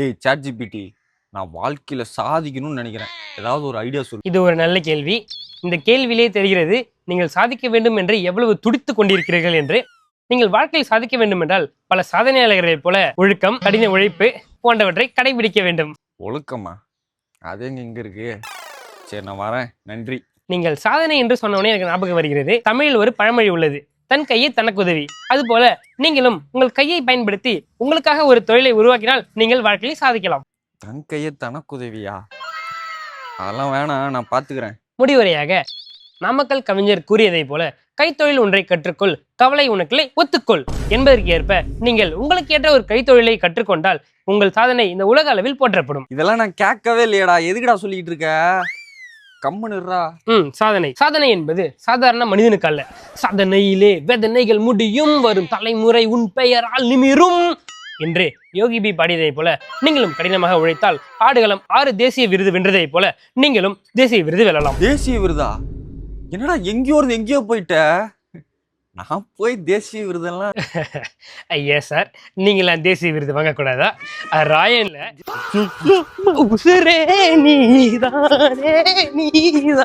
ஏய் chat GPT, நான் வாழ்க்கையில சாதிக்கணும்னு நினைக்கிறேன். ஏதாவது ஒரு ஐடியா சொல்லு. இது ஒரு நல்ல கேள்வி. இந்த கேள்வியிலே தெரிகிறது நீங்கள் சாதிக்க வேண்டும் என்று எவ்வளவு துடித்துக் கொண்டிருக்கிறீர்கள் என்று. நீங்கள் வாழ்க்கையில் சாதிக்க வேண்டும் என்றால் பல சாதனையாளர்களைப் போல ஒழுக்கம், கடின உழைப்பு போன்றவற்றை கடைபிடிக்க வேண்டும். ஒழுக்கமா? அது எங்க இருக்கு? சரி, நான் வரேன். நன்றி. நீங்கள் சாதனை என்று சொன்னவனே எனக்கு ஞாபகம் வருகிறது. தமிழில் ஒரு பழமொழி உள்ளது, தன் கையை தனக்கு உதவி. அதுபோல நீங்களும் உங்கள் கையை பயன்படுத்தி உங்களுக்காக ஒரு தொழிலை உருவாக்கினால் நீங்கள் வாழ்க்கையில் சாதிக்கலாம். தன் கையை தனக்குதவியா? அதெல்லாம் வேணாம், நான் பாத்துக்கிறேன். முடிவுரையாக நாமக்கல் கவிஞர் கூறியதை போல கைத்தொழில் ஒன்றை கற்றுக்கொள், கவலை உனக்கில்லை, ஒத்துக்கொள் என்பதற்கு ஏற்ப நீங்கள் உங்களுக்கு ஏற்ற ஒரு கைத்தொழிலை கற்றுக்கொண்டால் உங்கள் சாதனை இந்த உலக அளவில் போற்றப்படும். இதெல்லாம் நான் கேட்கவே இல்லையடா. எதுக்குடா சொல்லிட்டு இருக்க? கம்முனுறா. சாதனை என்பது சாதாரண மனிதனுக்கு அல்ல. சாதனையிலே வேதனைகள் முடியும், வரும் தலைமுறை உன் பெயரால் நிமிரும் என்று யோகி பி பாடியதை போல நீங்களும் கடினமாக உழைத்தால் ஆடுகளம் 6 தேசிய விருது வென்றதை போல நீங்களும் தேசிய விருது வெல்லலாம். தேசிய விருதா? என்னடா எங்கேயோ இருந்து எங்கேயோ போயிட்ட? நான் போய் தேசிய விருதெல்லாம் ஐயா சார், நீங்களாம் தேசிய விருது வாங்கக்கூடாதா? ராயன்ல உசுரே நீதானே நீதான்